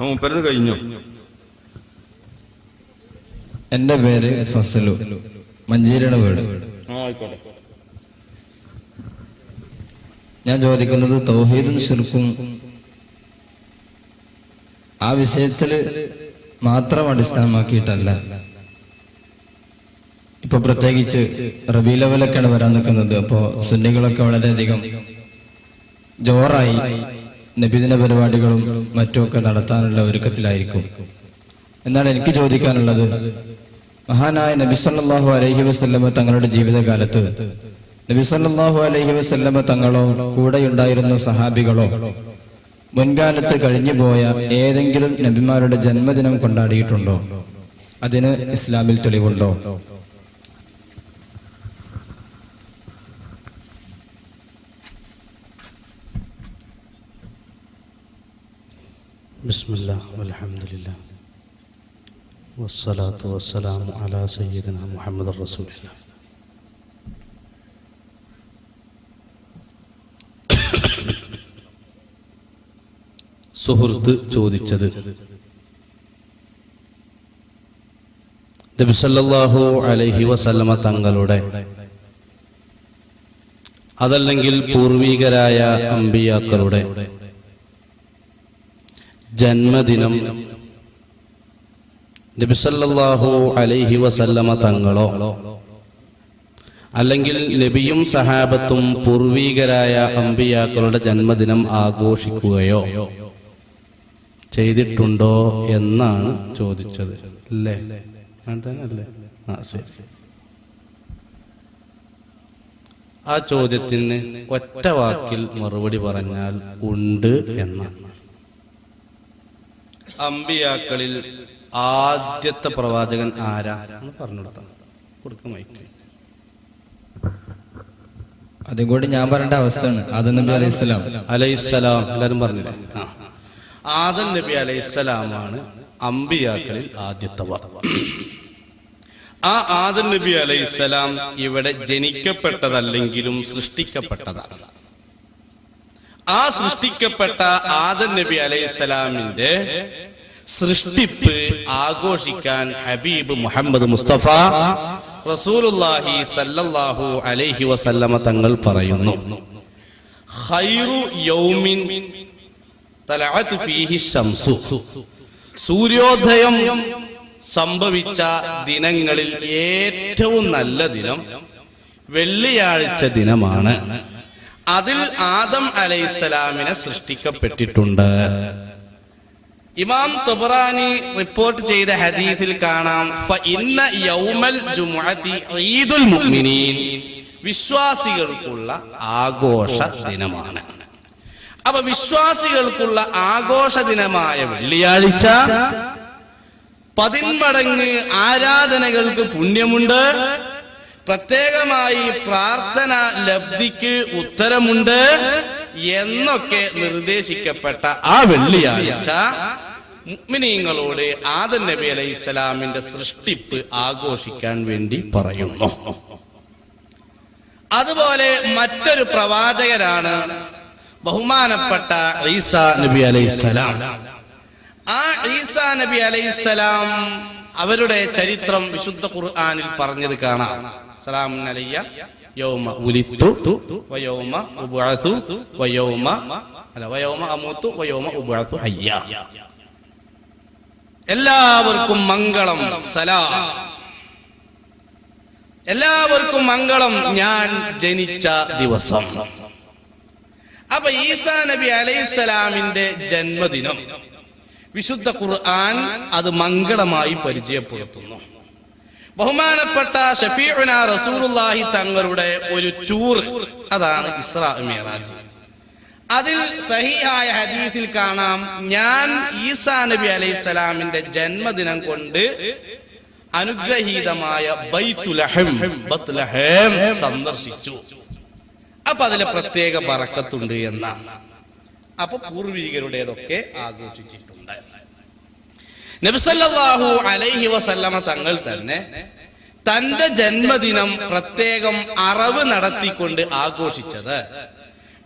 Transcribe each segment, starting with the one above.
മൂപ്പരത് കഴിഞ്ഞു. എന്റെ പേര് ഫസലു, മഞ്ചേരിയുടെ വീട്. ഞാൻ ചോദിക്കുന്നത് തൗഹീദും ശിർക്കും ആ വിഷയത്തിൽ മാത്രം അടിസ്ഥാനമാക്കിയിട്ടല്ല. ഇപ്പൊ പ്രത്യേകിച്ച് റബീഉൽ അവ്വലൊക്കെയാണ് വരാൻ നിൽക്കുന്നത്. അപ്പോ സുന്നികളൊക്കെ വളരെയധികം ജോറായി നബിദിന പരിപാടികളും മറ്റുമൊക്കെ നടത്താനുള്ള ഒരുക്കത്തിലായിരിക്കും. എന്നാൽ എനിക്ക് ചോദിക്കാനുള്ളത്, മഹാനായ നബി സല്ലല്ലാഹു അലൈഹി വസല്ലമ തങ്ങളുടെ ജീവിതകാലത്ത് നബി സല്ലല്ലാഹു അലൈഹി വസല്ലമ തങ്ങളോ കൂടെയുണ്ടായിരുന്ന സഹാബികളോ മുൻകാലത്ത് കഴിഞ്ഞുപോയ ഏതെങ്കിലും നബിമാരുടെ ജന്മദിനം കൊണ്ടാടിയിട്ടുണ്ടോ? അതിന് ഇസ്ലാമിൽ തെളിവുണ്ടോ? ബിസ്മില്ലാഹ് വൽഹംദുലില്ലാഹ് വസ്സലാത്തു വസ്സലാമു അലാ സയ്യിദിനാ മുഹമ്മദ് റസൂലുള്ളാഹ്. സുഹൃത്ത് ചോദിച്ചത്, നബി സല്ലല്ലാഹു അലൈഹി വസല്ലമ തങ്ങളുടെ അതല്ലെങ്കിൽ പൂർവികരായ അമ്പിയാക്കളുടെ ജന്മദിനം നബി സല്ലല്ലാഹു അലൈഹി വസല്ലമ തങ്ങളോ അല്ലെങ്കിൽ നബിയും സഹാബത്തും പൂർവികരായ അമ്പിയാക്കളുടെ ജന്മദിനം ആഘോഷിക്കുകയോ ചെയ്തിട്ടുണ്ടോ എന്നാണ് ചോദിച്ചത്. അല്ലേ? അല്ലേ? ശരി. ആ ചോദ്യത്തിന് ഒറ്റ വാക്കിൽ മറുപടി പറഞ്ഞാൽ ഉണ്ട് എന്നാണ്. അമ്പിയാക്കളിൽ ആദ്യത്തെ പ്രവാചകൻ ആരാ എന്ന് പറഞ്ഞു കൊടുക്കാം. അതും കൂടി ഞാൻ പറയേണ്ട അവസ്ഥയാണ്. ആദം നബി അലൈഹിസ്സലാം എല്ലാരും പറഞ്ഞില്ലേ? ആദം നബി അലൈഹിസ്സലാമാണ് അമ്പിയാക്കളിൽ ആദ്യത്തെ. ആ ആദം നബി അലൈഹിസ്സലാം ഇവിടെ ജനിക്കപ്പെട്ടതല്ലെങ്കിലും സൃഷ്ടിക്കപ്പെട്ടതാണ്. ആ സൃഷ്ടിക്കപ്പെട്ട ആദം നബി അലൈഹിസ്സലാമിന്റെ സൃഷ്ടിപ്പ് ആഘോഷിക്കാൻ ഹബീബ് മുഹമ്മദ് മുസ്തഫ റസൂലുള്ളാഹി സല്ലല്ലാഹു അലൈഹി വസല്ലമ തങ്ങൾ പറയുന്നു, ഖൈറു യൗമിൻ തലഅത് ഫീഹി ശംസു, സൂര്യോദയം സംഭവിച്ച ദിനങ്ങളിൽ ഏറ്റവും നല്ല ദിനം വെള്ളിയാഴ്ച ദിനമാണ്. അതിൽ ആദം അലൈഹിസ്സലാമിനെ സൃഷ്ടിക്കപ്പെട്ടിട്ടുണ്ട്. ഇമാം തബറാനി റിപ്പോർട്ട് ചെയ്ത ഹദീസിൽ കാണാം, ഫഇന്ന യൗമൽ ജുമുഅതി ഈദുൽ മുഅ്മിനീൻ, വിശ്വാസികൾക്കുള്ള ആഘോഷ ദിനമാണ്. അപ്പൊ വിശ്വാസികൾക്കുള്ള ആഘോഷ ദിനമായ വെള്ളിയാഴ്ച 10 മടങ്ങ് ആരാധനകൾക്ക് പുണ്യമുണ്ട്, പ്രത്യേകമായി പ്രാർത്ഥന ലബ്ധിക്ക് ഉത്തരമുണ്ട് എന്നൊക്കെ നിർദ്ദേശിക്കപ്പെട്ട ആ വെള്ളിയാഴ്ച മുഅ്മിനീങ്ങളോട് ആദം നബി അലൈഹിസ്സലാമിന്റെ സൃഷ്ടിപ്പ് ആഘോഷിക്കാൻ വേണ്ടി പറയുന്നു. അതുപോലെ മറ്റൊരു പ്രവാചകരാണ് ബഹുമാനപ്പെട്ട ഈസാ നബി അലൈഹിസ്സലാം. ആ ഈസാ നബി അലൈഹിസ്സലാം അവരുടെ ചരിത്രം വിശുദ്ധ ഖുർആനിൽ പറഞ്ഞത് കാണാം. സലാമുൻ അലയ്യ യൗമ ഉലിത്തു വയൗമ ഉബ്അസു വയൗമ അമൂതു വയൗമ ഉബ്അസു ഹയ്യ. എല്ലാവർക്കും മംഗളം, സലാം, എല്ലാവർക്കും മംഗളം ഞാൻ ജനിച്ച ദിവസം. അപ്പൊ ഈസാ നബി അലൈഹിസ്സലാമിന്റെ ജന്മദിനം വിശുദ്ധ ഖുർആൻ അത് മംഗളമായി പരിചയപ്പെടുത്തുന്നു. ബഹുമാനപ്പെട്ട ഷഫീഉനാ റസൂലുള്ളാഹി തങ്ങളുടെ ഒരു ടൂർ, അതാണ് ഇസ്രാ മിഅ്റാജ്. അതിൽ സഹീഹായ ഹദീസിൽ കാണാം, ഞാൻ ഈസാ നബി അലൈഹിസ്സലാമിന്റെ ജന്മദിനം കൊണ്ട് അനുഗ്രഹീതമായ ബത്ലഹേം സന്ദർശിച്ചു. അപ്പൊ അതിലെ പ്രത്യേക ബറക്കത്തുണ്ട് എന്നാണ്. അപ്പൊ പൂർവികരുടേതൊക്കെ ആഘോഷിച്ചിട്ടുണ്ട്. നബി സല്ലല്ലാഹു അലൈഹി വസല്ലമ തങ്ങൾ തന്നെ തന്റെ ജന്മദിനം പ്രത്യേകം അറവ് നടത്തിക്കൊണ്ട് ആഘോഷിച്ചത്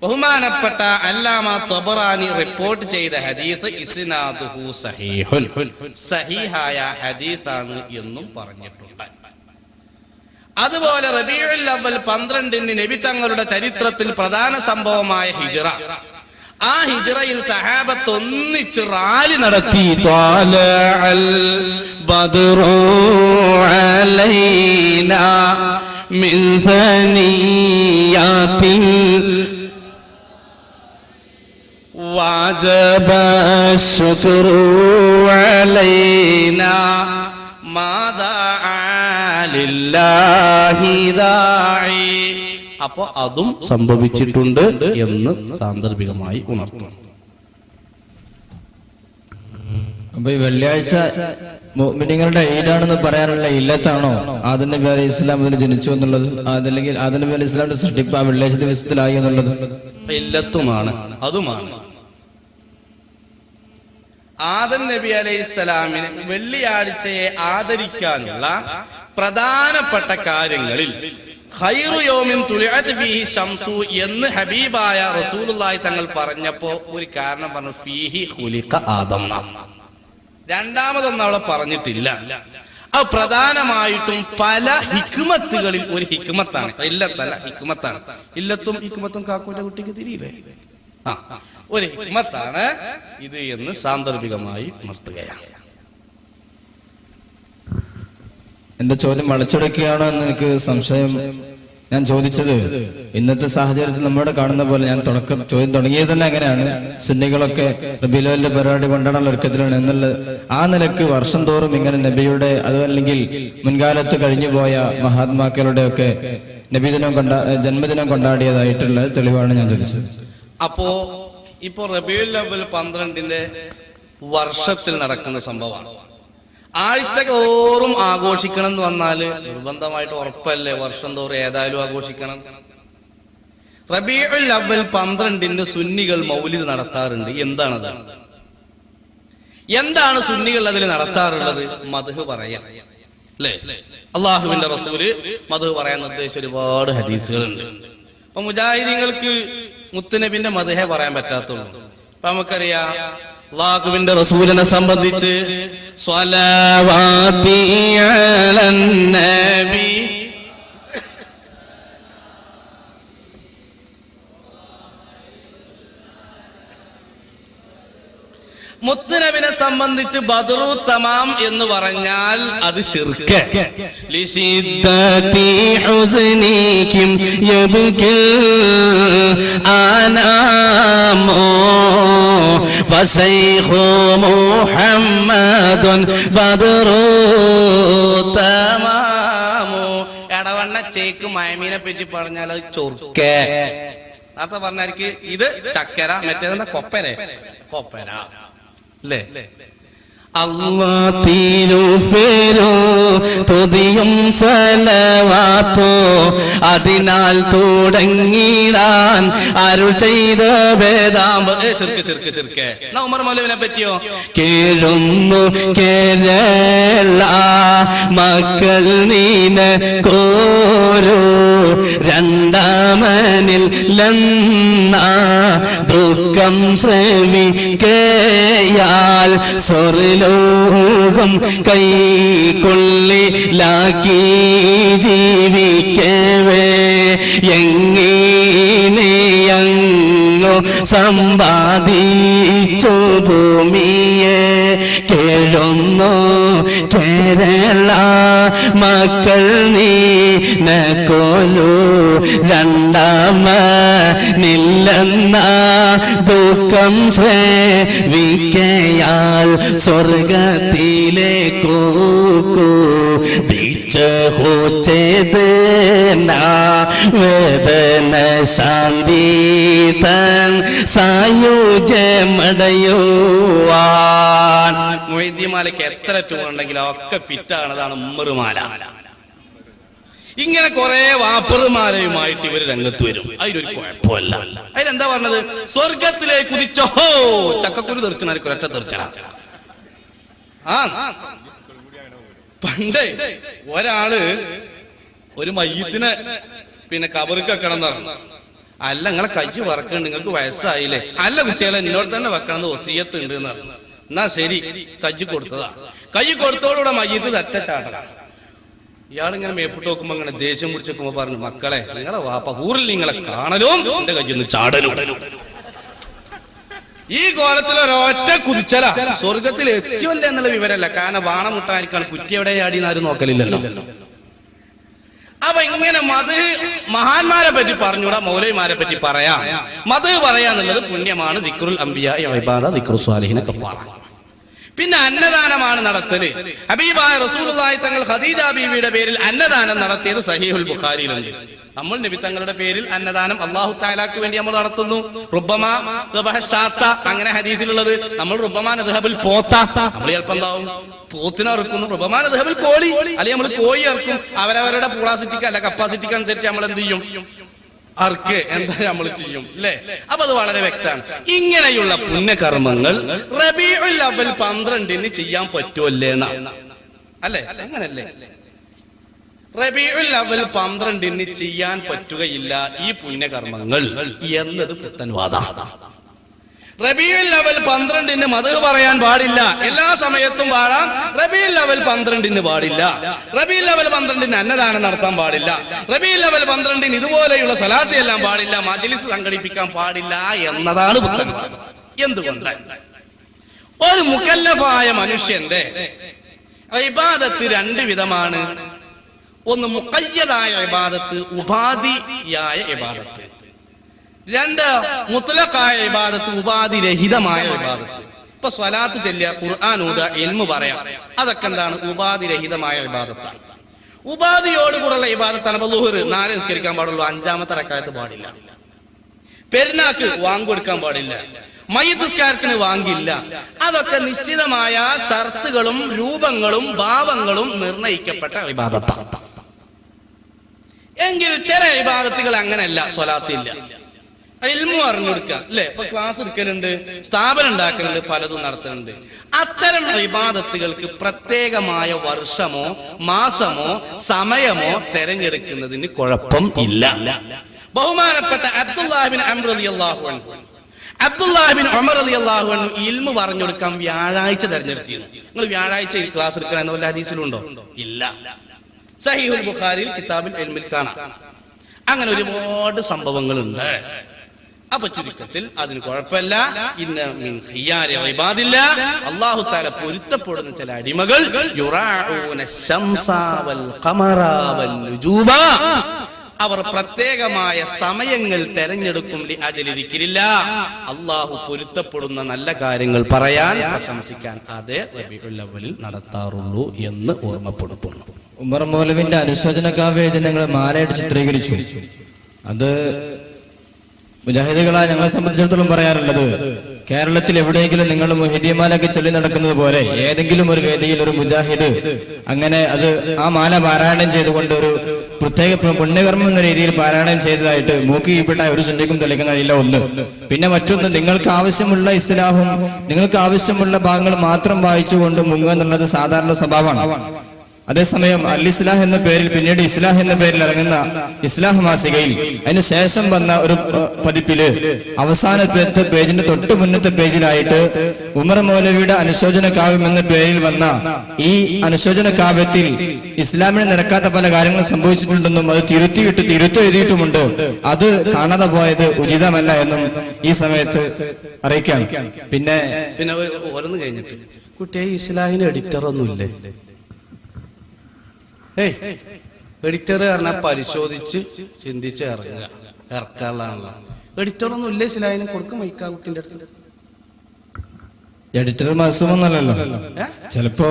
ബഹുമാനപ്പെട്ട അല്ലാമ തബറാനി റിപ്പോർട്ട് ചെയ്ത ഹദീസ് ഇസ്നാദുഹു സഹീഹുൻ, സഹീഹായ ഹദീസാണ് എന്നും പറഞ്ഞിട്ടുണ്ട്. അതുപോലെ റബീഉൽ അവ്വൽ 12-ന് നബി തങ്ങളുടെ ചരിത്രത്തിൽ പ്രധാന സംഭവമായ ഹിജ്റ, ആ ഹിജ്റയിൽ സഹാബത്ത് ഒന്നിച്ച് റാലി നടത്തി. ത്വാലഅൽ ബദ്റു അലൈനാ മിൻ സനിയാത്തിൽ വജബ ശുക്റു അലൈനാ മാദാ ലില്ലാഹി ദാഇ. അപ്പോ അതും സംഭവിച്ചിട്ടുണ്ട് എന്ന് സാന്ദർഭികമായി ഉണർത്തുന്നു. അപ്പൊ ഈ വെള്ളിയാഴ്ച മുഅ്മിനീങ്ങളുടെ ഈദാണെന്ന് പറയാനുള്ള ഇല്ലത്താണോ ആദം നബി അലൈഹി ഇസ്ലാം അതിൽ ജനിച്ചു എന്നുള്ളത്, അതല്ലെങ്കിൽ ആദം നബി അലൈഹി ഇസ്ലാമിന്റെ സൃഷ്ടിപ്പ് ആ വെള്ളിയാഴ്ച ദിവസത്തിലായി എന്നുള്ളത്? ഇല്ലത്തുമാണ്, അതുമാണ്. ആദം നബി അലൈഹിസ്സലാമിന് വെള്ളിയാഴ്ചയെ ആദരിക്കാനുള്ള പ്രധാനപ്പെട്ട കാര്യങ്ങളിൽ ഖൈറു യൗമിൻ തുലിഅത് ഫീഹി ശംസു എന്ന് ഹബീബായ റസൂലുള്ളാഹി തങ്ങൾ പറഞ്ഞപ്പോ ഒരു കാരണം പറഞ്ഞു, ഫീഹി ഖുലിഖ ആദം. രണ്ടാമതൊന്നും അവിടെ പറഞ്ഞിട്ടില്ല. അത് പ്രധാനമായിട്ടും പല ഹിക്മത്തുകളിൽ ഒരു ഹിക്മത്താണ്, ഇല്ലത്തല്ല ഹിക്മത്താണ്. ഇല്ലത്തും ഹിക്മത്തും കാക്കൂന്റെ കുട്ടിക്ക് തിരിയില്ലേ? ഒരു ഹിക്മത്താണ് ഇത് എന്ന് സാന്ദർഭികമായി ഉണർത്തുകയാണ്. എന്റെ ചോദ്യം വളച്ചൊടുക്കുകയാണോ എന്ന് എനിക്ക് സംശയം. ഞാൻ ചോദിച്ചത് ഇന്നത്തെ സാഹചര്യത്തിൽ നമ്മോട് കാണുന്ന പോലെ, ഞാൻ ചോദ്യം തുടങ്ങിയത് തന്നെ അങ്ങനെയാണ്. സുന്നികളൊക്കെ റബീഉൽ അവ്വലിന്റെ പരിപാടി കൊണ്ടാണല്ലോ ഒരുക്കത്തിലാണ് എന്നുള്ള ആ നിലക്ക് വർഷം തോറും ഇങ്ങനെ നബിയുടെ അതല്ലെങ്കിൽ മുൻകാലത്ത് കഴിഞ്ഞുപോയ മഹാത്മാക്കളുടെ ഒക്കെ നബിദിനം ജന്മദിനം കൊണ്ടാടിയതായിട്ടുള്ള തെളിവാണ് ഞാൻ ചോദിച്ചത്. അപ്പോ ഇപ്പൊ റബീഉൽ അവ്വൽ 12-ന്റെ വർഷത്തിൽ നടക്കുന്ന സംഭവമാണ്. ആഴ്ച തോറും ആഘോഷിക്കണം എന്ന് വന്നാല് നിർബന്ധമായിട്ട് ഉറപ്പല്ലേ, വർഷം തോറും ഏതായാലും ആഘോഷിക്കണം. റബീഉൽ അവ്വൽ 12-ന് സുന്നികൾ മൗലിദ് നടത്താറുണ്ട്. എന്താണത്? എന്താണ് സുന്നികൾ അതിൽ നടത്താറുള്ളത്? മദ്ഹ് പറയാം അല്ലേ? അള്ളാഹുവിന്റെ റസൂല് മദ്ഹ് പറയാൻ നിർദ്ദേശിച്ച ഒരുപാട് ഹദീസുകളുണ്ട്. അപ്പൊ മുജാഹിദീങ്ങൾക്ക് മുത്തുനബിന്റെ മദ്ഹേ പറയാൻ പറ്റാത്തുള്ളൂ. അപ്പൊ നമുക്കറിയാം അല്ലാഹുവിന്റെ റസൂലിനെ സംബന്ധിച്ച് സ്വലവാതി അലൻ നബി, മുത്തുനബിനെ സംബന്ധിച്ച് ബദ്റു തമാം എന്ന് പറഞ്ഞാൽ അത് ശിർക്ക്. ലിശിദ്ദതി ഹുസ്നികിം യബ്കിൽ ആനാമോ ഫശൈഖു മുഹമ്മദുൻ ബദ്റു തമാമോ. എടവണ്ണ ചേക്ക് മയമീനെ പറ്റി പറഞ്ഞാൽ അത് ചൊർക്കേ. നേരത്തെ പറഞ്ഞായിരിക്കും ഇത് ചക്കര, മറ്റേതെന്താ കൊപ്പര, കൊപ്പര അല്ലേ? തുതിയും സലവാത്തോ അതിനാൽ തുടങ്ങിടാൻ അരുൾ ചെയ്ത വേദാമ്പ. ഉമർ മൗലവിനെ പറ്റിയോ? കേഴുന്നു കേരള മക്കൾ നീന കോരോ രണ്ടാമനിൽ ദുഃഖം ശ്രവിക്കയാൽ സ്വർലോകം കൈക്കൊള്ളിലാക്കി ജീവിക്കവേ എങ്ങനെയങ്ങു സമ്പാദിച്ചു ഭൂമിയെ കേഴുന്നു കേരള മക്കൾ നീനക്കൊലു രണ്ടാമനില്ലെന്ന ദുഃഖം ശ്രവിക്കയാൽ സ്വർഗത്തിലേക്കു വേദന ശാന്തി തൻ സായുജമടയുവാൻ. മൊയ്തീമാലയ്ക്ക് എത്ര ട്യൂൺ ഉണ്ടെങ്കിലും ഒക്കെ ഫിറ്റാണതാണ് ഉമ്മറുമാല. ഇങ്ങനെ കുറെ വാപ്പറുമാലയുമായിട്ട് ഇവര് രംഗത്ത് വരും. അതിനൊരു കുഴപ്പമില്ല. അതിനെന്താ പറഞ്ഞത്? സ്വർഗത്തിലേക്ക് കുതിച്ചോ ചക്കക്കുരു തെറിച്ചനായിരിക്കും ഒരൊറ്റ തെറിച്ചന. പണ്ട് ഒരാള് ഒരു മയ്യത്തിനെ പിന്നെ കബറിക്ക് വെക്കണം എന്ന് പറഞ്ഞു. അല്ല നിങ്ങളെ കയ്യ് വറക്കുന്നുണ്ട്, നിങ്ങൾക്ക് വയസ്സായില്ലേ? അല്ല കുട്ടികളെ എന്നോട് തന്നെ വെക്കണമെന്ന് വസിയത്ത് ഉണ്ട് എന്ന് പറഞ്ഞു. എന്നാ ശരി, കയ്യ് കൊടുത്തതാ. കയ്യ് കൊടുത്തോടുകൂടെ മയ്യത്ത് തറ്റച്ചാട്ട. ഇയാളിങ്ങനെ മേപ്പിട്ട് നോക്കുമ്പോ ഇങ്ങനെ ദേഷ്യം പിടിച്ചേക്കുമ്പോ പറഞ്ഞു, മക്കളെ നിങ്ങളെ വാപ്പ ഊറിൽ നിങ്ങളെ കാണലും എന്റെ കയ്യിൽ ചാടലും. ഈ കോലത്തിൽ ഒരൊറ്റ കുതിച്ചല സ്വർഗത്തിൽ എത്തിയല്ലേ എന്നുള്ള വിവരമല്ല. കാരണം വാണം മുട്ടാനിക്കാണ് കുറ്റി എവിടെ ചാടിയെന്ന് ആരും നോക്കലില്ലല്ലോ. അപ്പൊ ഇങ്ങനെ മഹാന്മാരെ പറ്റി പറഞ്ഞൂടാ, മൗലൈമാരെ പറ്റി പറയാം. പറയാന്നുള്ളത് പുണ്യമാണ്. ദിക്റുൽ അംബിയാ ഇബാദ, ദിക്റു സ്വാലിഹിന കഫാറ. പിന്നെ അന്നദാനമാണ് നടത്തല്. ഹബീബായ റസൂലുള്ളാഹി തങ്ങൾ ഖദീജ ബീവിയുടെ പേരിൽ അന്നദാനം നടത്തിയത് സഹീഹുൽ ബുഖാരിയിലുണ്ട്. നമ്മൾ നബി തങ്ങളുടെ പേരിൽ അന്നദാനം അല്ലാഹു തആലാക്ക് വേണ്ടി നമ്മൾ നടത്തുന്നു. റുബ്ബമാ ദബഹ ശാത്ത, അങ്ങനെ ഹദീസിലുള്ളത്. നമ്മൾ റുബ്ബമാ നദ്ഹബുൽ പോത്ത, നമ്മൾ ചിലപ്പോൾ എന്താവും പോത്തിനെ ഇറക്കുന്നു. റുബ്ബമാ നദ്ഹബുൽ കോഴി, അല്ലെങ്കിൽ നമ്മൾ കോഴി ഇറക്കും. അവരവരുടെ കപ്പാസിറ്റിക്ക് അല്ല കപ്പാസിറ്റിക്ക് അനുസരിച്ച് നമ്മൾ എന്ത് ചെയ്യും? അർക്ക് എന്താ നമ്മൾ ചെയ്യും അല്ലേ? അപ്പൊ അത് വളരെ വ്യക്തമാണ്. ഇങ്ങനെയുള്ള പുണ്യകർമ്മങ്ങൾ റബീഉൽ അവ്വൽ 12-ന് ചെയ്യാൻ പറ്റുമല്ലേന്നാ അല്ലേ? അങ്ങനല്ലേ? റബീഉൽ അവ്വൽ 12-ന് ചെയ്യാൻ പറ്റുകയില്ല ഈ പുണ്യകർമ്മങ്ങൾ എന്നത് പുത്തൻവാദം. റബീഉൽ അവ്വൽ 12-ന് മദ്ഹ് പറയാൻ പാടില്ല. എല്ലാ സമയത്തും പാടാം. റബീഉൽ അവ്വൽ 12-ന് പാടില്ല. റബീഉൽ അവ്വൽ 12-ന് അന്നദാനം നടത്താൻ പാടില്ല. റബീഉൽ അവ്വൽ 12-ന് ഇതുപോലെയുള്ള സ്വലാത്ത് എല്ലാം പാടില്ല, മജ്ലിസ് സംഘടിപ്പിക്കാൻ പാടില്ല എന്നതാണ് പുത്തൻവാദം. എന്തുകൊണ്ട്? ഒരു മുകല്ലഫായ മനുഷ്യന്റെ ഇബാദത്ത് 2 വിധമാണ്. ഒന്ന് മുഖയ്യദായ ഇബാദത്ത്, ഉപാധിയായ ഇബാദത്ത്. 2 മുത്ലഖായ ഇബാദത്ത്, ഉപാധിരഹിതമായ ഇബാദത്ത്. ഇപ്പൊ സ്വലാത്ത് ചൊല്ലുക, ഖുർആൻ ഓതുക, ഇൽമു പറയാം, അതൊക്കെ എന്താണ്? ഉപാധിരഹിതമായ ഇബാദത്താണ്. ഉപാധിയോടുകൂടെയുള്ള ഇബാദത്താണ്. ഇപ്പൊ ളുഹർ 4 നിസ്കരിക്കാൻ പാടുള്ളൂ, 5ാമത്തെ റക്അത്ത് പാടില്ല. പെരുന്നാക്ക് വാങ്ക് കൊടുക്കാൻ പാടില്ല. മയ്യിത്ത് നിസ്കാരത്തിന് വാങ്ങില്ല. അതൊക്കെ നിശ്ചിതമായ ഷർത്തുകളും രൂപങ്ങളും ഭാവങ്ങളും നിർണയിക്കപ്പെട്ട ഇബാദത്താണ്. എങ്കിൽ ചില ഇബാദത്തുകൾ അങ്ങനെയല്ല. സ്വലാത്തില്ല, ഇൽമു അറിഞ്ഞു കൊടുക്കുക അല്ലെ? ഇപ്പൊ ക്ലാസ് എടുക്കലുണ്ട്, സ്ഥാപനം ഉണ്ടാക്കലുണ്ട്, പലതും നടത്തുന്നുണ്ട്. അത്തരം ഇബാദത്തുകൾക്ക് പ്രത്യേകമായ വർഷമോ മാസമോ സമയമോ തെരഞ്ഞെടുക്കുന്നതിന് കുഴപ്പം ഇല്ല. ബഹുമാനപ്പെട്ട അബ്ദുല്ലാഹ് ബിൻ അംർ റളിയല്ലാഹു അൻഹു, അബ്ദുല്ലാഹ് ബിൻ ഉമർ റളിയല്ലാഹു അൻഹു ഇൽമു പറഞ്ഞു കൊടുക്കാൻ വ്യാഴാഴ്ച തെരഞ്ഞെടുത്തിരുന്നു. നിങ്ങൾ വ്യാഴാഴ്ച ക്ലാസ് എടുക്കണം എന്ന വല്ല ഹദീസിലുണ്ടോ? ഇല്ല. സഹീഹുൽ ബുഖാരിയിൽ കിതാബുൽ ഇൽമിൽ കാണാം. അങ്ങനെ ഒരുപാട് സംഭവങ്ങളുണ്ട്. അപ്പൊ ചുരുക്കത്തിൽ അതിന് കുഴപ്പമില്ല. ഇന്ന മിൻ ഖിയാരി ഇബാദില്ലാ, അല്ലാഹു തആല പൊരുത്തപ്പെടുന്ന ചില അടിമകൾ യുറാഊന ശംസ വൽ ഖമറ വൽ നുജൂബ, അവർ പ്രത്യേകമായ സമയങ്ങൾ തെരഞ്ഞെടുക്കും. അല്ലാഹു പൊരുത്തപ്പെടുന്ന നല്ല കാര്യങ്ങൾ പറയാൻ, പ്രശംസിക്കാൻ അതേ റബീഉൽ അവ്വലിൽ നടത്താറുള്ളൂ എന്ന് ഓർമ്മപ്പെടുത്തുന്നു. ഉമർ മൗലവിന്റെ അനുശോചന കാവ്യ ഞങ്ങൾ മാലയിട്ട് ചിത്രീകരിച്ചു. അത് മുജാഹിദുകളായ ഞങ്ങളെ സംബന്ധിച്ചിടത്തോളം പറയാറുള്ളത്, കേരളത്തിൽ എവിടെയെങ്കിലും നിങ്ങൾ മുഹിദ്യമാലൊക്കെ ചൊല്ലി നടക്കുന്നത് പോലെ ഏതെങ്കിലും ഒരു വേദിയിൽ ഒരു മുജാഹിദ് അങ്ങനെ അത് ആ മാല പാരായണം ചെയ്തുകൊണ്ട് ഒരു പ്രത്യേക പുണ്യകർമ്മം എന്ന രീതിയിൽ പാരായണം ചെയ്തതായിട്ട് മൂക്കി കീഴ്പ്പെട്ട ഒരു സുന്നിക്കും തെളിയിക്കാൻ കഴിയില്ല. ഒന്ന്. പിന്നെ മറ്റൊന്ന്, നിങ്ങൾക്ക് ആവശ്യമുള്ള ഇസ്ലാഹും നിങ്ങൾക്ക് ആവശ്യമുള്ള ഭാഗങ്ങൾ മാത്രം വായിച്ചുകൊണ്ട് മുങ്ങുക എന്നുള്ളത് സാധാരണ സ്വഭാവമാണ്. അതേസമയം അൽ ഇസ്ലാഹ് എന്ന പേരിൽ പിന്നീട് ഇസ്ലാഹ് എന്ന പേരിൽ ഇറങ്ങുന്ന ഇസ്ലാഹ് മാസികയിൽ അതിന് ശേഷം വന്ന ഒരു പതിപ്പില് അവസാനത്തെ പേജിന്റെ തൊട്ട് മുന്നത്തെ പേജിലായിട്ട് ഉമർ മൗലവിയുടെ അനുശോചന കാവ്യം എന്ന പേരിൽ വന്ന ഈ അനുശോചന കാവ്യത്തിൽ ഇസ്ലാമിന് നിരക്കാത്ത പല കാര്യങ്ങളും സംഭവിച്ചിട്ടുണ്ടെന്നും അത് തിരുത്തി എഴുതിയിട്ടുമുണ്ട്. അത് കാണാതെ പോയത് ഉചിതമല്ല എന്നും ഈ സമയത്ത് അറിയിക്കാം. പിന്നെ ഓരോന്ന് കഴിഞ്ഞിട്ട് കുട്ടിയെ ഇസ്ലാഹിന് എഡിറ്റർ ഒന്നുമില്ലേ? എഡിറ്റർ പറഞ്ഞാൽ പരിശോധിച്ച് ചിന്തിച്ച് ഇറക്കാനുള്ളതാണല്ലോ. എഡിറ്റർ ഒന്നും ഇല്ലേ ഇസ്ലാഹിന്? കൊടുക്കും വൈക്കാ കുട്ടിന്റെ അടുത്ത്. എഡിറ്റർ മാസമൊന്നല്ലോ, ചിലപ്പോ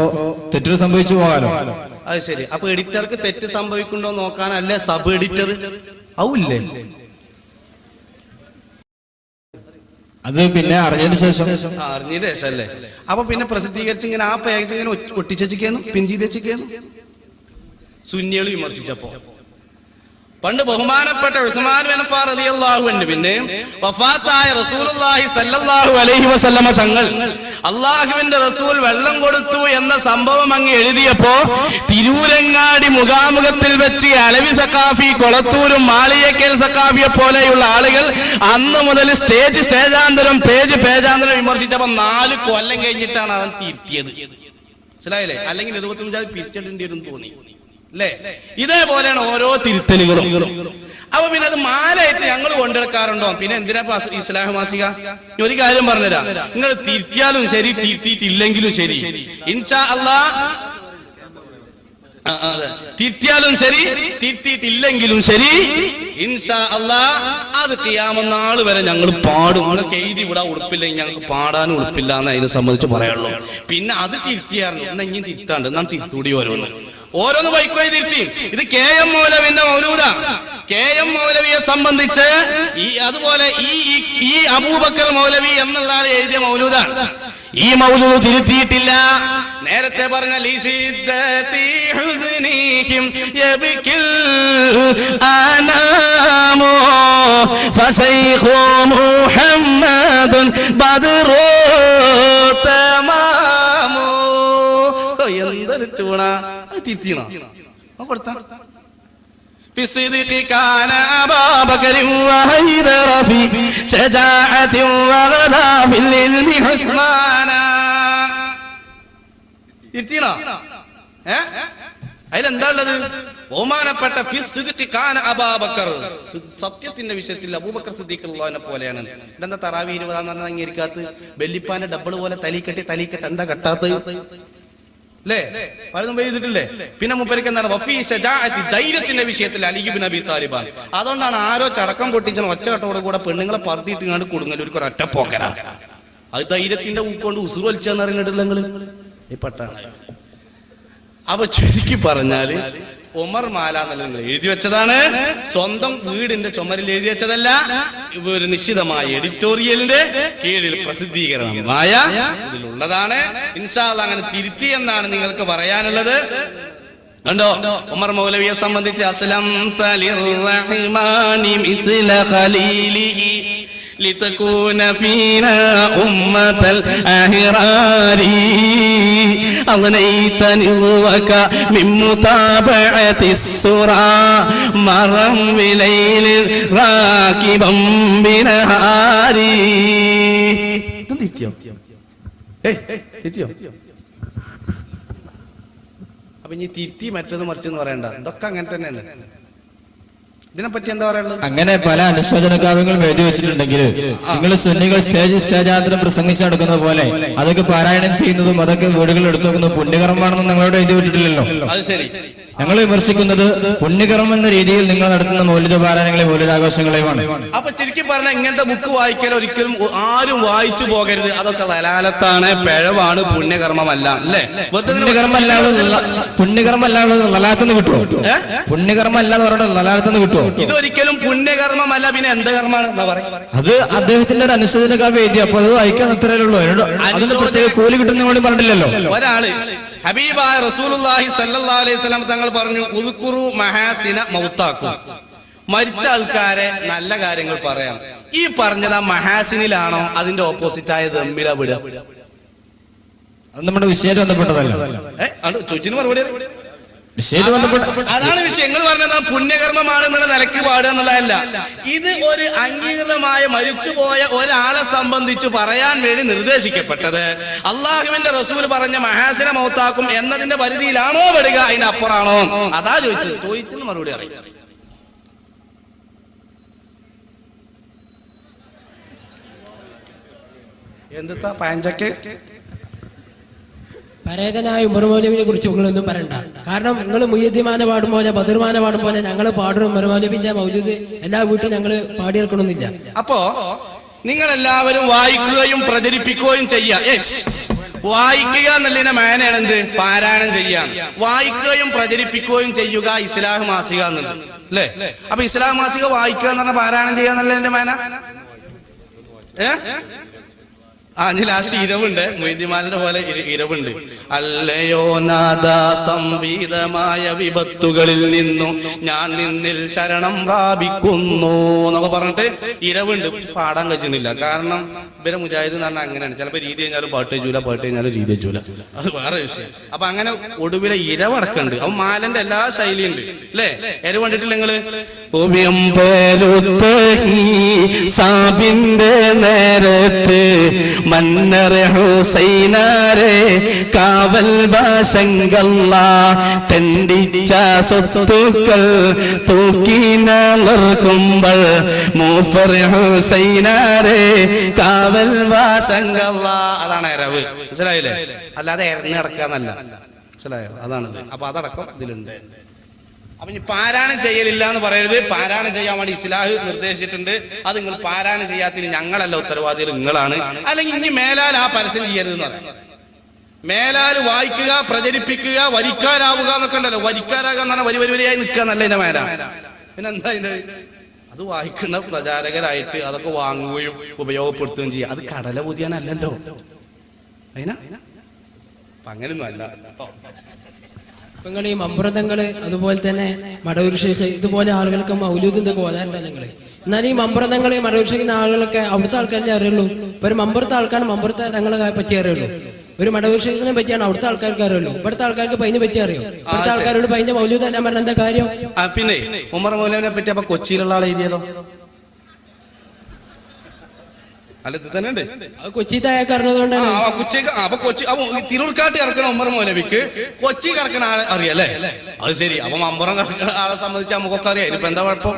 തെറ്റ് സംഭവിച്ചു പോകാലോ. അത് ശരി. അപ്പൊ എഡിറ്റർക്ക് തെറ്റ് സംഭവിക്കുന്നുണ്ടോ നോക്കാനല്ലേ സബ് എഡിറ്റർ ആവൂല്ലേ? അത് പിന്നെ അറിഞ്ഞതിന് ശേഷം അല്ലേ? അപ്പൊ പിന്നെ പ്രസിദ്ധീകരിച്ച് ഇങ്ങനെ ആ പേജ് ഇങ്ങനെ ഒട്ടിച്ചു പിഞ്ചിതേച്ചിരിക്കുന്നു. സുന്നികൾ വിമർശിച്ചപ്പോ പണ്ട് ബഹുമാനപ്പെട്ട ഉസ്മാൻ ബിൻ അഫ്ഫാൻ റളിയല്ലാഹു അൻഹു പിന്നെ വഫാത്തായ റസൂലുള്ളാഹി സ്വല്ലല്ലാഹു അലൈഹി വസല്ലമ തങ്ങൾ അള്ളാഹുവിന്റെ റസൂൽ വെള്ളം കൊടുത്തു എന്ന സംഭവം അങ്ങ് എഴുതിയപ്പോ തിരൂരങ്ങാടി മുഖാമുഖത്തിൽ വെച്ച് അലവി സഖാഫി, കൊളത്തൂരും മാളിയേക്കൽ സഖാഫിയെ പോലെയുള്ള ആളുകൾ അന്ന് മുതൽ സ്റ്റേജാന്തരം പേജാന്തരം വിമർശിച്ചപ്പോ 4 കൊല്ലം കഴിഞ്ഞിട്ടാണ് അവൻ തിരുത്തിയത്. മനസ്സിലായില്ലേ? അല്ലെങ്കിൽ എഴുപത്തി പിരിച്ചിടേണ്ടി വരും തോന്നി അല്ലേ? ഇതേപോലെയാണ് ഓരോ തിരുത്തലുകളും. അപ്പൊ പിന്നെ അത് മാലായിട്ട് ഞങ്ങൾ കൊണ്ടെടുക്കാറുണ്ടോ? പിന്നെ എന്തിനാ ഇസ്ലാം മാസിക? ഒരു കാര്യം പറഞ്ഞുതരാം, നിങ്ങൾ തിരുത്തിയാലും ശരി തിരുത്തിയിട്ടില്ലെങ്കിലും ശരി, ഇൻഷാ അല്ലാഹ് തിരുത്തിയാലും ശരി തിരുത്തിയിട്ടില്ലെങ്കിലും ശരി, ഇൻഷാ അല്ലാഹ് അത് ഖിയാമത്ത് നാൾ വരെ ഞങ്ങൾ പാടും. നിങ്ങൾക്ക് എഴുതി വിടാൻ ഉറപ്പില്ലെങ്കിൽ ഞങ്ങൾക്ക് പാടാനും ഉറപ്പില്ല എന്ന് അതിനെ സംബന്ധിച്ച് പറയാനുള്ളൂ. പിന്നെ അത് തിരുത്തിയായിരുന്നു, എന്നാ ഇങ്ങനെ തിരുത്താണ്ട് നാം തിരുത്തൂടി ഓരോന്ന് ബൈക്കുമായി തിരുത്തി. ഇത് KM മൗലവിന്റെ മൗലൂദാ. KM മൗലവിയെ സംബന്ധിച്ച് അതുപോലെ ഈ അബൂബക്കർ മൗലവി എന്നുള്ള ആൾ എഴുതിയ മൗലൂദാണ്. ഈ മൗലൂദ് തിരുത്തിയിട്ടില്ല. നേരത്തെ പറഞ്ഞ എന്തൊരു ടൂണ തിരുത്തിണോ കൊടുത്ത في الصدق كان أبا بكر وحيدر في شجاعة وغدا في العلم حسنانا. തിരുത്തിണോ? അതിലെന്താ ഉള്ളത്? ബഹുമാനപ്പെട്ട സത്യത്തിന്റെ വിഷയത്തിൽ അബൂബക്കർ സിദ്ദീഖ് റളിയല്ലാഹു പോലെയാണ്. എന്താ തറാവി 20 പറഞ്ഞാൽ അംഗീകരിക്കാത്ത? ബെല്ലിപ്പാന്റെ ഡബിൾ പോലെ തലീക്കെട്ടി എന്താ കെട്ടാത്ത? അല്ലേ? പലതും ചെയ്തിട്ടില്ലേ? പിന്നെ മൂപ്പർക്ക് എന്താണ്? ധൈര്യത്തിന്റെ വിഷയത്തിൽ അലി ഇബ്നു അബീ താലിബാണ്. അതുകൊണ്ടാണ് ആരോ ചടക്കം പൊട്ടിച്ച ഒച്ചകെട്ടോടെ കൂടെ പെണ്ണുങ്ങളെ പറത്തിയിട്ട് ഇങ്ങോട്ട് കൊടുങ്ങൽ ഒരു ഒറ്റ പോക്കരാ. അത് ധൈര്യത്തിന്റെ ഊക്കൊണ്ട് ഉസുർ വലിച്ചെന്ന് അറിഞ്ഞിട്ടില്ല നിങ്ങള് ഈ പട്ടാണ്. അപ്പൊ ചുരുക്കി പറഞ്ഞാല് ഉമർ മാല എന്നല്ല നിങ്ങൾ എഴുതി വെച്ചതാണ്. സ്വന്തം വീടിന്റെ ചുമരിൽ എഴുതി വെച്ചതല്ല. ഒരു നിശ്ചിതമായ എഡിറ്റോറിയലിന്റെ കീഴിൽ പ്രസിദ്ധീകരണമായ ഇതിലുള്ളതാണ്. ഇൻഷാ അല്ലാഹ് അങ്ങനെ തിരുത്തി എന്നാണ് നിങ്ങൾക്ക് പറയാനുള്ളത്. കണ്ടോ, ഉമർ മൗലവിയെ സംബന്ധിച്ച് അസ്ലം തലിർറഹ്മാനി മിസ്ല ഖലീലിഹി لتكون فينا أمة الأحرار أغنيت نظوك من متابعة السرى مرا بليل راكبا بنهار. അപ്പൊ ഇനി തിരുത്തി മറ്റത് മറിച്ചെന്ന് പറയണ്ട. ഇതൊക്കെ അങ്ങനെ തന്നെയാണ്. ഇതിനെപ്പറ്റി എന്താ പറയുള്ളത്? അങ്ങനെ പല അനുശോചന കാവ്യങ്ങളും എഴുതി വെച്ചിട്ടുണ്ടെങ്കിൽ നിങ്ങൾ സുന്നികൾ സ്റ്റേജാന്തരം പ്രസംഗിച്ചു നടക്കുന്നത് പോലെ അതൊക്കെ പാരായണം ചെയ്യുന്നതും അതൊക്കെ വീടുകളിൽ എടുത്തു വെക്കുന്നതും പുണ്യകർമ്മമാണെന്ന് നിങ്ങളോട് എഴുതി വിട്ടിട്ടില്ലല്ലോ. അത് ശരി. ഞങ്ങൾ വിമർശിക്കുന്നത് പുണ്യകർമ്മം എന്ന രീതിയിൽ നിങ്ങൾ നടത്തുന്ന മൗലിക പാരായണങ്ങളെയും മൗലികാഘോഷങ്ങളെയുമാണ്. അപ്പൊ ചുരുക്കി പറഞ്ഞ ഇങ്ങനത്തെ ബുക്ക് വായിക്കാൻ ഒരിക്കലും ആരും വായിച്ചു പോകരുത്. അതൊക്കെ ദലാലത്താണ്, പിഴവാണ്, പുണ്യകർമ്മമല്ല. അല്ലേ? പുണ്യകർമ്മ അല്ലാതെ ലലാലത്തുനിന്ന് കിട്ടുമോ? പുണ്യകർമ്മ അല്ലാതെ അവരുടെ ലലാലത്തുനിന്ന് കിട്ടുമോ? ഇതൊരിക്കലും പുണ്യകർമ്മമല്ല. പിന്നെ എന്ത് കർമ്മമാണ് എന്നാ പറയുക? അത് അദ്ദേഹത്തിന്റെ ഒരു അനുശോചന കാവ്യം എഴുതി. അപ്പൊ അത് വായിക്കാൻ അത്രയേ ഉള്ളൂ. അതിന് പ്രത്യേക കൂലി കിട്ടുന്ന കൂടി പറഞ്ഞില്ലല്ലോ. ഒരാള് ഹബീബായ റസൂലുള്ളാഹി സ്വല്ലല്ലാഹു അലൈഹി വസല്ലം തങ്ങൾ പറഞ്ഞു, ഉദ്കുറു മഹാസിന മൗതാക്കും, മരിച്ച ആൾക്കാരെ നല്ല കാര്യങ്ങൾ പറയാം. ഈ പറഞ്ഞത് മഹാസിനിലാണോ അതിന്റെ ഓപ്പോസിറ്റ് ആയ ദമ്മിലാ വിടുക? അത് നമ്മുടെ വിഷയമായിട്ട് ബന്ധപ്പെട്ടതല്ല. ചോദിച്ചിന് മറുപടി അതാണ് വിഷയം. നിങ്ങൾ പറഞ്ഞത് പുണ്യകർമ്മമാണെന്നുള്ള നിലയ്ക്ക് പാടുക എന്നുള്ളതല്ല. ഇത് ഒരു അംഗീകൃതമായ മരിച്ചുപോയ ഒരാളെ സംബന്ധിച്ച് പറയാൻ വേണ്ടി നിർദ്ദേശിക്കപ്പെട്ടത് അള്ളാഹുവിന്റെ റസൂൽ പറഞ്ഞ മഹാസിന മൗത്താക്കും എന്നതിന്റെ പരിധിയിലാണോ പെടുക, അതിനപ്പുറാണോ? അതാ ചോദിച്ചത്. ചോദിച്ചതിന് മറുപടി അറിയാം. എന്താ പാഞ്ചക്ക് പരേതനായ ഉമർ മൗലവിനെ കുറിച്ച് നിങ്ങളൊന്നും പറയണ്ട. കാരണം നിങ്ങൾ മുയ്യദ്ദിമാന പാടും പോലെ ബദർമാന പാടും പോലെ ഞങ്ങൾ പാടും ഉമർ മൗലവിന്റെ മൗലൂദ് എല്ലാ വീട്ടിലും ഞങ്ങൾ പാടിയെടുക്കണമെന്നില്ല. അപ്പോ നിങ്ങൾ എല്ലാവരും വായിക്കുകയും പ്രചരിപ്പിക്കുകയും ചെയ്യാം. വായിക്കുക എന്നുള്ളതിന്റെ മേനയാണ് എന്ത്? പാരായണം ചെയ്യാം. വായിക്കുകയും പ്രചരിപ്പിക്കുകയും ചെയ്യുക ഇസ്ലാം മാസിക എന്നുള്ളത് അല്ലേ? അപ്പൊ ഇസ്ലാം മാസിക വായിക്കുക എന്ന് പറഞ്ഞാൽ പാരായണം ചെയ്യുക എന്നുള്ളതിന്റെ മേന ഇനി ലാസ്റ്റ് ഇരവുണ്ട്. മൊയ്തിമാലിന്റെ പോലെ ഇരവുണ്ട്. അല്ലയോ നാദ സംവീതമായ വിപത്തുകളിൽ നിന്നും ഞാൻ നിന്നിൽ ശരണം പ്രാപിക്കുന്നു എന്നൊക്കെ പറഞ്ഞിട്ട് ഇരവുണ്ട്. പാടാൻ കഴിയുന്നില്ല. കാരണം ഇവരെ മുജാഹിദ് എന്ന് പറഞ്ഞാൽ അങ്ങനെയാണ്. ചിലപ്പോൾ രീതി കഴിഞ്ഞാലും പാട്ട് വെച്ചൂല, പാട്ട് കഴിഞ്ഞാലും രീതി വെച്ചൂല. അത് വേറെ വിഷയം. അപ്പൊ അങ്ങനെ ഒടുവിലെ ഇരവടക്കുണ്ട്. അപ്പൊ മാലന്റെ എല്ലാ ശൈലിയുണ്ട് അല്ലേ? ഇരവ് കണ്ടിട്ടില്ല നിങ്ങള്? സാബിന്റെ നേരത്ത് മന്നറെ ഹുസൈനാരെ കാവൽ വാശങ്കല്ല തെണ്ടിച്ച സ്വത്തുക്കൾ തൂക്കി നളർക്കുമ്പോൾ മൂഫർ ഹുസൈനാരെ കാവൽ വാശങ്കല്ല. അതാണ് ഇരവ്. മനസ്സിലായില്ലേ? അല്ലാതെ ഇറങ്ങി നടക്കാന്നല്ല. മനസ്സിലായോ? അതാണിത്. അപ്പൊ അതടക്കം ഇതിലുണ്ട്. അപ്പൊ ഇനി പാരായണം ചെയ്യലില്ല എന്ന് പറയരുത്. പാരായണം ചെയ്യാൻ വേണ്ടി ഇസ്ലാഹ് നിർദ്ദേശിച്ചിട്ടുണ്ട്. അത് നിങ്ങൾ പാരായണം ചെയ്യാത്തതിന് ഞങ്ങളല്ല ഉത്തരവാദികൾ, നിങ്ങളാണ്. അല്ലെങ്കിൽ ഇനി മേലാൽ ആ പരസ്യം ചെയ്യരുതെന്ന് പറയാം. മേലാൽ വായിക്കുക, പ്രചരിപ്പിക്കുക, വരിക്കാരാവുക എന്നൊക്കെ ഉണ്ടല്ലോ. വരിക്കാരാകുക എന്ന് പറഞ്ഞാൽ വരിയായി നിൽക്കുക എന്നല്ല ഇതിന്റെ മേല. പിന്നെ എന്താ ഇതിന്റെ? അത് വായിക്കുന്ന പ്രചാരകരായിട്ട് അതൊക്കെ വാങ്ങുകയും ഉപയോഗപ്പെടുത്തുകയും ചെയ്യുക. അത് കടല പുതിയാനല്ലല്ലോ. അതിനാ അപ്പൊ അങ്ങനെയൊന്നും അല്ല. നിങ്ങൾ ഈ മമ്പ്രതങ്ങള് അതുപോലെ തന്നെ മടവൂർ ഷെയ്ഖ് ഇതുപോലെ ആളുകൾക്ക് മൗലൂദ് എന്തൊക്കെ ഓതാറുണ്ട് നിങ്ങൾ. എന്നാൽ ഈ മമ്പ്രതങ്ങള് മടവൂർ ഷെയ്ഖിന്റെ ആളുകളൊക്കെ അവിടുത്തെ ആൾക്കാരെ അറിയുള്ളൂ. ഇപ്പൊ ഒരു മമ്പുറത്തെ ആൾക്കാണ് മമ്പുറത്തെ തങ്ങളെ പറ്റി അറിയുള്ളൂ. ഒരു മടവൂർ ഷെയ്ഖിനെ പറ്റിയാണ് അവിടുത്തെ ആൾക്കാർക്ക് അറിയുള്ളൂ. ഇവിടുത്തെ ആൾക്കാർക്ക് പൈനെ പറ്റി അറിയോ? ഇവിടുത്തെ ആൾക്കാരോട് പൈന്റെ മൗലൂദ് എല്ലാം പറഞ്ഞ എന്താ കാര്യം? പിന്നെ ഉമർ മൗലവിനെ പറ്റി അപ്പൊ കൊച്ചിയിലുള്ള ആളെ എഴുതിയാലോ? അല്ല ഇത് തന്നെ ഉണ്ട്. കൊച്ചിത്തെ അയാൾക്ക് അറിഞ്ഞതുകൊണ്ടാണ്. അപ്പൊ കൊച്ചി തിരൂർക്കാട്ട് കിടക്കണ ഉമർ മൗലവിക്ക് കൊച്ചി കിടക്കണ ആളെ അറിയാല്ലേ? അത് ശരി. അപ്പൊ മമ്പുറം കിടക്കുന്ന ആളെ സംബന്ധിച്ച് നമുക്കൊക്കെ അറിയാം. ഇതിപ്പോ എന്താ കുഴപ്പം?